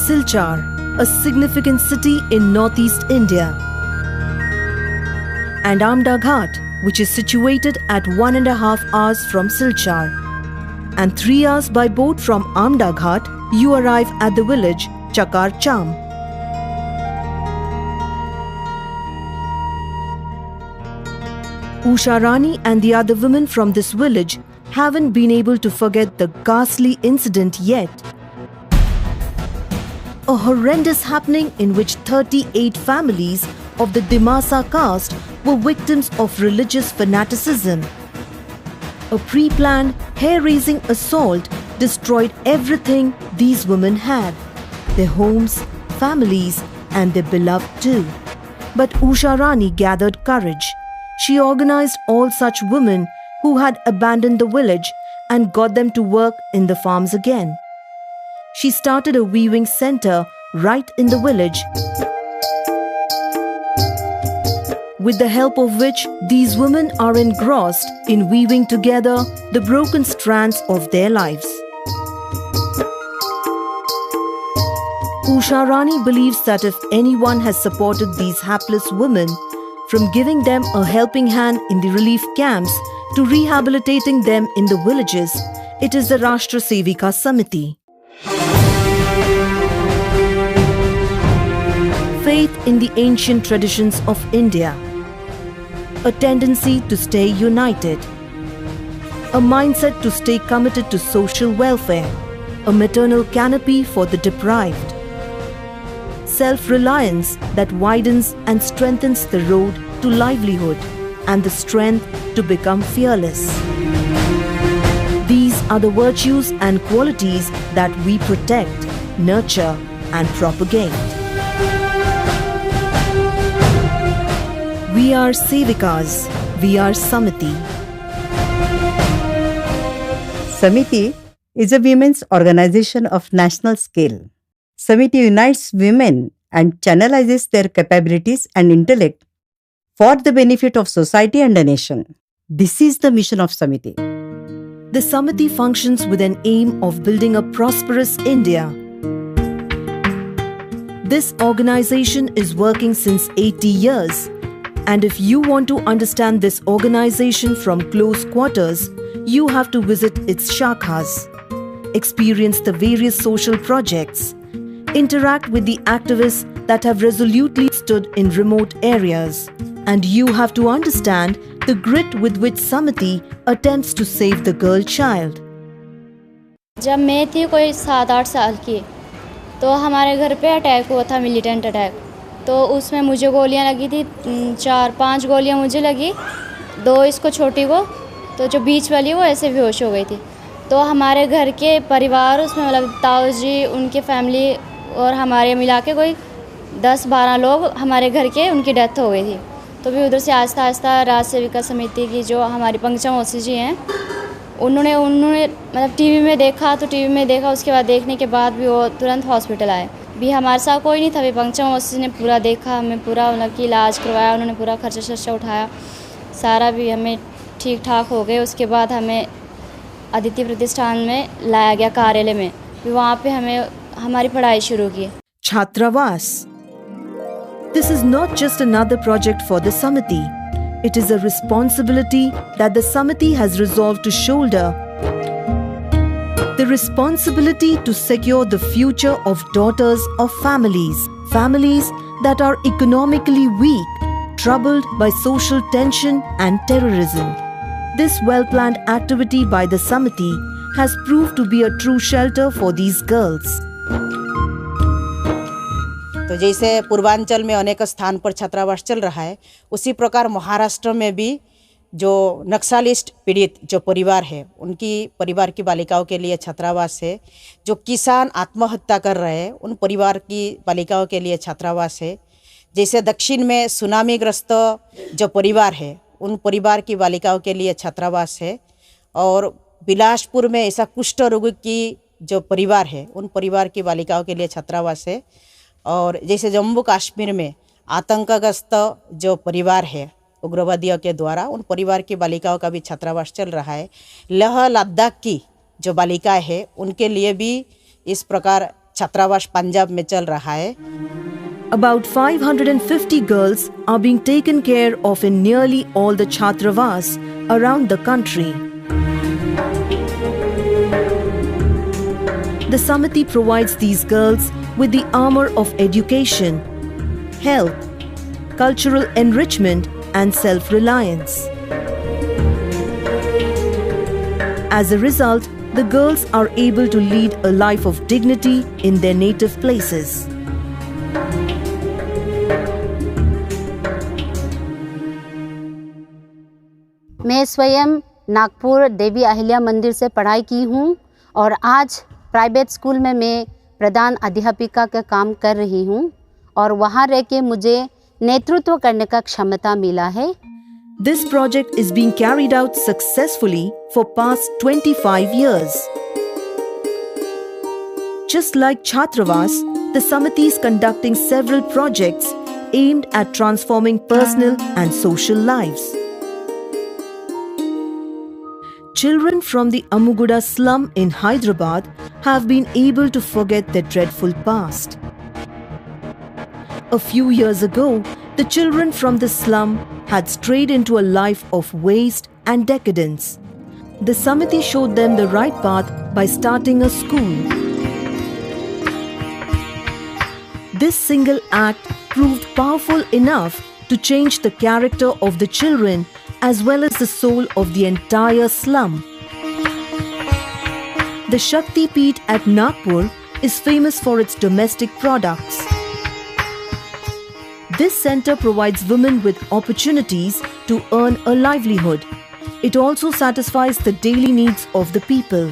Silchar, a significant city in northeast India, and Amda Ghat, which is situated at 1.5 hours from Silchar, and 3 hours by boat from Amda Ghat, you arrive at the village Chakar Cham. Usha Rani and the other women from this village haven't been able to forget the ghastly incident yet. A horrendous happening in which 38 families of the Dimasa caste were victims of religious fanaticism. A pre-planned, hair-raising assault destroyed everything these women had, their homes, families, and their beloved too. But Usha Rani gathered courage. She organized all such women who had abandoned the village and got them to work in the farms again. She started a weaving center right in the village, with the help of which these women are engrossed in weaving together the broken strands of their lives. Usha Rani believes that if anyone has supported these hapless women, from giving them a helping hand in the relief camps to rehabilitating them in the villages, it is the Rashtra Sevika Samiti. Faith in the ancient traditions of India, a tendency to stay united, a mindset to stay committed to social welfare, a maternal canopy for the deprived, self-reliance that widens and strengthens the road to livelihood, and the strength to become fearless. These are the virtues and qualities that we protect, nurture, and propagate. We are Sevikas, we are Samiti. Samiti is a women's organization of national scale. Samiti unites women and channelizes their capabilities and intellect for the benefit of society and a nation. This is the mission of Samiti. The Samiti functions with an aim of building a prosperous India. This organization is working since 80 years. And if you want to understand this organization from close quarters, you have to visit its shakhas, experience the various social projects, interact with the activists that have resolutely stood in remote areas, and you have to understand the grit with which Samiti attempts to save the girl child. जब मैं थी कोई 7-8 साल की, तो हमारे घर पे अटैक हुआ था, मिलिटेंट अटैक। तो उसमें मुझे गोलियां लगी थी, 4-5 गोलियां मुझे लगी, 2 इसको छोटी को, तो जो बीच वाली वो ऐसे बेहोश हो गई थी। तो हमारे घर के परिवार उसमें मतलब ताऊ जी, उनके फैमिली और हमारे मिला के कोई 10-12 लोग हमारे घर के, उनकी डेथ हो गई थी। तो भी उधर से आहिस्ता आहिस्ता राज सेविका समिति की जो हमारी पंकजा मौसी जी हैं, उन्होंने मतलब टीवी में देखा, उसके बाद देखने के बाद भी वो तुरंत हॉस्पिटल आए। भी हमारे साथ कोई नहीं था, भी पंकजा मौसी ने पूरा देखा, हमें पूरा मतलब कि इलाज करवाया, उन्होंने पूरा खर्चा उठाया, सारा भी हमें ठीक ठाक हो गए। उसके बाद हमें अदिति प्रतिष्ठान में लाया गया कार्यालय में, भी वहाँ पे हमें हमारी पढ़ाई शुरू की। Chhatravas. This is not just another project for the Samiti. It is a responsibility that the Samiti has resolved to shoulder. The responsibility to secure the future of daughters of families that are economically weak, troubled by social tension and terrorism. This well-planned activity by the Samiti has proved to be a true shelter for these girls. तो जैसे पूर्वांचल में अनेक स्थान पर छात्रावास चल रहा है, उसी प्रकार महाराष्ट्र में भी जो नक्सलिस्ट पीड़ित जो परिवार है, उनकी परिवार की बालिकाओं के लिए छात्रावास है। जो किसान आत्महत्या कर रहे हैं, उन परिवार की बालिकाओं के लिए छात्रावास है। जैसे दक्षिण में सुनामीग्रस्त जो परिवार है, उन परिवार की बालिकाओं के लिए छात्रावास है। और बिलासपुर में ऐसा कुष्ठ रोग की जो परिवार है, उन परिवार की बालिकाओं के लिए छात्रावास है। और जैसे जम्मू कश्मीर में आतंकग्रस्त जो परिवार है उग्रवादियों के द्वारा, उन परिवार की बालिकाओं का भी छात्रावास चल रहा है। लेह लद्दाख की जो बालिकाएं हैं, उनके लिए भी इस प्रकार छात्रावास पंजाब में चल रहा है। About 550 girls are being taken care of in nearly all the Chhatravas around the country. The Samiti provides these girls with the armor of education, health, cultural enrichment and self-reliance. As a result, the girls are able to lead a life of dignity in their native places. मैं स्वयं नागपुर देवी अहिल्या मंदिर से पढ़ाई की हूँ और आज private school में मैं प्रधान अध्यापिका का काम कर रही हूँ और वहाँ रह के मुझे नेतृत्व करने का क्षमता मिला है। This project is being carried out successfully for past 25 years. Just like Chhatravas, the Samiti is conducting several projects aimed at transforming personal and social lives. Children from the Amuguda slum in Hyderabad have been able to forget their dreadful past. A few years ago, the children from the slum had strayed into a life of waste and decadence. The Samiti showed them the right path by starting a school. This single act proved powerful enough to change the character of the children as well as the soul of the entire slum. The Shakti Peeth at Nagpur is famous for its domestic products. This center provides women with opportunities to earn a livelihood. It also satisfies the daily needs of the people.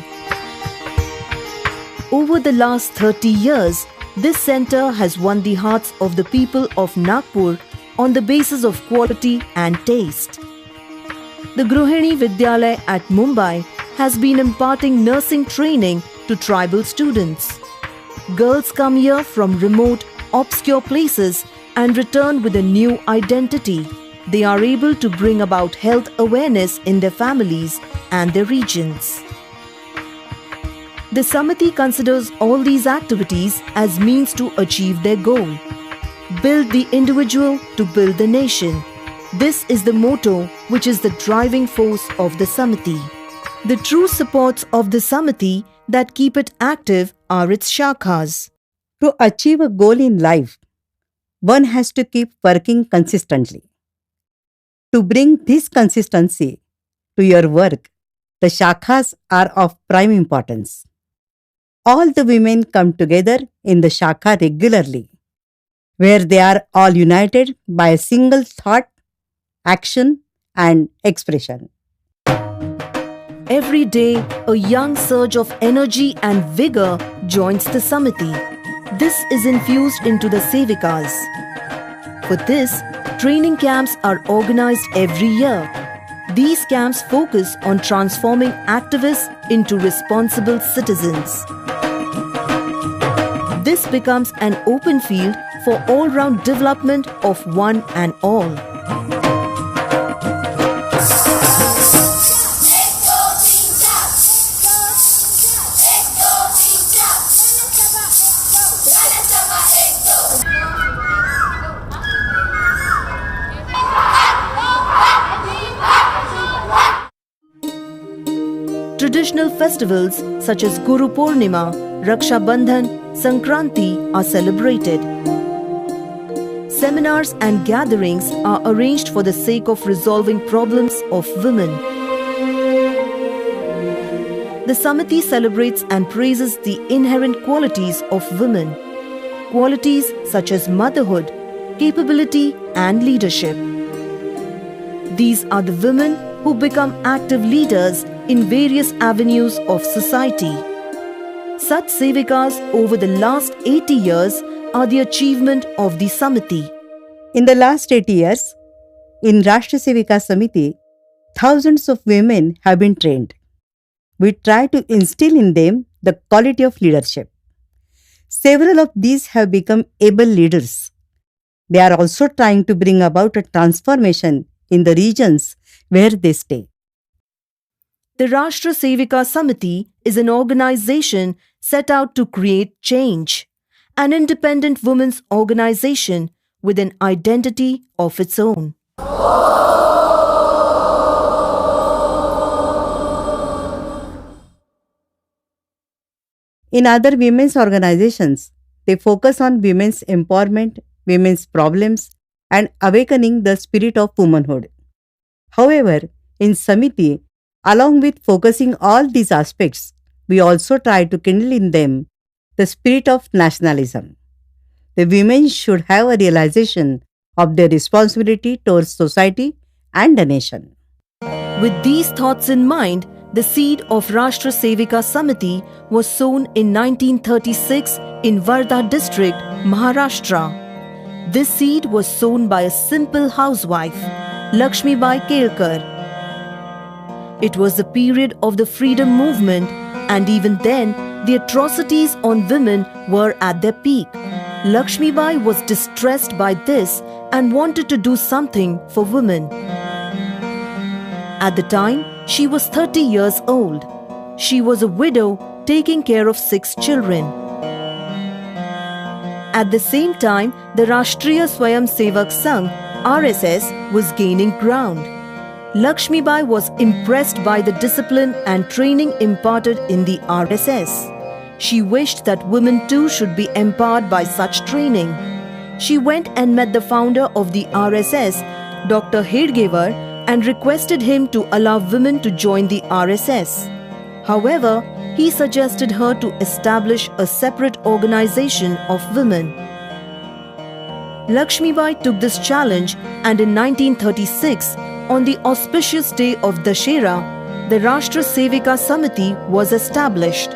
Over the last 30 years, this center has won the hearts of the people of Nagpur on the basis of quality and taste. The Gruhini Vidyalaya at Mumbai has been imparting nursing training to tribal students. Girls come here from remote, obscure places and return with a new identity. They are able to bring about health awareness in their families and their regions. The Samiti considers all these activities as means to achieve their goal. Build the individual to build the nation. This is the motto which is the driving force of the Samiti. The true supports of the Samiti that keep it active are its shakhas. To achieve a goal in life, one has to keep working consistently. To bring this consistency to your work, the shakhas are of prime importance. All the women come together in the shakha regularly, where they are all united by a single thought, action, and expression. Every day, a young surge of energy and vigor joins the Samiti. This is infused into the Sevikas. For this, training camps are organized every year. These camps focus on transforming activists into responsible citizens. This becomes an open field for all-round development of one and all. Traditional festivals such as Guru Purnima, Raksha Bandhan, Sankranti are celebrated. Seminars and gatherings are arranged for the sake of resolving problems of women. The Samiti celebrates and praises the inherent qualities of women, qualities such as motherhood, capability and leadership. These are the women who become active leaders in various avenues of society. Such Sevikas over the last 80 years are the achievement of the Samiti. In the last 80 years, in Rashtra Sevika Samiti, thousands of women have been trained. We try to instill in them the quality of leadership. Several of these have become able leaders. They are also trying to bring about a transformation in the regions where they stay. The Rashtra Sevika Samiti is an organization set out to create change, an independent women's organization with an identity of its own. In other women's organizations, they focus on women's empowerment, women's problems, and awakening the spirit of womanhood. However, in Samiti, along with focusing all these aspects, we also try to kindle in them the spirit of nationalism. The women should have a realization of their responsibility towards society and the nation. With these thoughts in mind, the seed of Rashtra Sevika Samiti was sown in 1936 in Wardha district, Maharashtra. This seed was sown by a simple housewife, Lakshmibai Kelkar. It was the period of the freedom movement, and even then, the atrocities on women were at their peak. Lakshmibai was distressed by this and wanted to do something for women. At the time, she was 30 years old. She was a widow taking care of 6 children. At the same time, the Rashtriya Swayam Sevak Sangh (RSS) was gaining ground. Lakshmibai was impressed by the discipline and training imparted in the RSS. She wished that women too should be empowered by such training. She went and met the founder of the RSS, Dr. Hedgewar, and requested him to allow women to join the RSS. However, he suggested her to establish a separate organization of women. Lakshmibai took this challenge, and in 1936, on the auspicious day of Dashera, the Rashtra Sevika Samiti was established.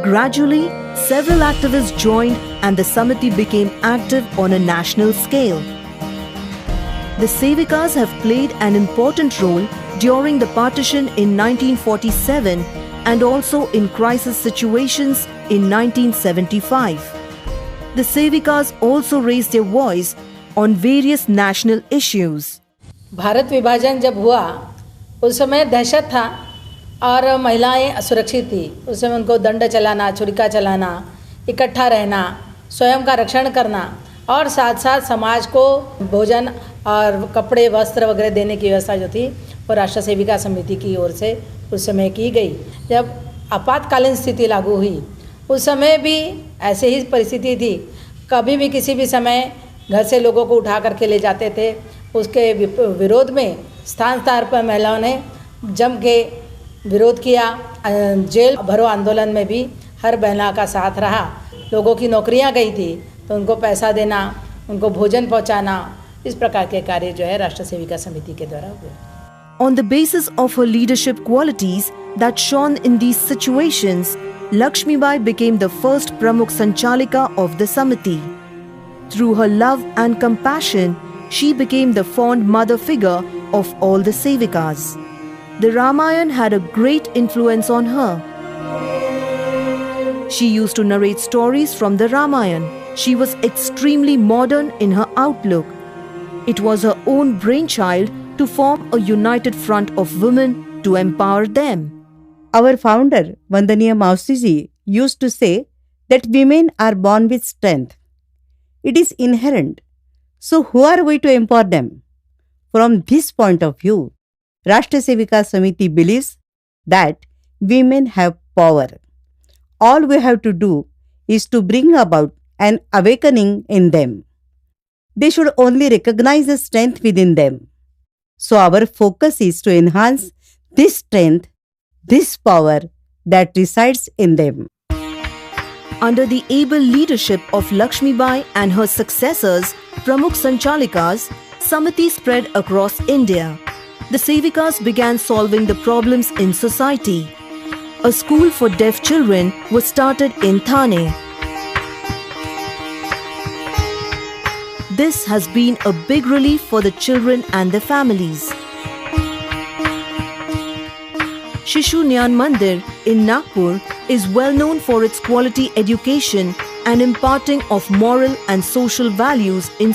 Gradually, several activists joined and the Samiti became active on a national scale. The Sevikas have played an important role during the partition in 1947 and also in crisis situations in 1975. The Sevikas also raised their voice on various national issues. Bharat विभाजन जब हुआ उस समय दहशत था और महिलाएं असुरक्षित थी। उस समय उनको दंड चलाना, छुरिका चलाना, इकट्ठा रहना, स्वयं का रक्षण करना और साथ साथ समाज को भोजन और कपड़े वस्त्र वगैरह देने की व्यवस्था जो थी वो राष्ट्र सेविका समिति की ओर से उस समय की गई। जब आपातकालीन स्थिति लागू हुई उस समय भी ऐसे ही परिस्थिति थी। कभी भी किसी भी समय घर से लोगों को उठा करके ले जाते थे। उसके विरोध में स्थान स्तर पर महिलाओं ने जम के विरोध किया। जेल भरो आंदोलन में भी हर महिला का साथ रहा। लोगों की नौकरियां गई थी तो उनको पैसा देना, उनको भोजन पहुंचाना, इस प्रकार के कार्य जो है राष्ट्र सेविका समिति के द्वारा हुए। On the basis of her leadership qualities that shone in these situations, Lakshmibai became the first Pramukh Sanchalika of the Samiti. Through her love and compassion, she became the fond mother figure of all the Sevikas. The Ramayana had a great influence on her. She used to narrate stories from the Ramayana. She was extremely modern in her outlook. It was her own brainchild to form a united front of women to empower them. Our founder, Vandaniya Mausiji, used to say that women are born with strength. It is inherent. So who are we to empower them? From this point of view, Rashtra Sevika Samiti believes that women have power. All we have to do is to bring about an awakening in them. They should only recognize the strength within them. So our focus is to enhance this strength, this power that resides in them. Under the able leadership of Lakshmibai and her successors, Pramukh Sanchalikas, Samiti spread across India. The Sevikas began solving the problems in society. A school for deaf children was started in Thane. This has been a big relief for the children and their families. Shishu Nyan Mandir in Nagpur is well known for its quality education and imparting of moral and social values in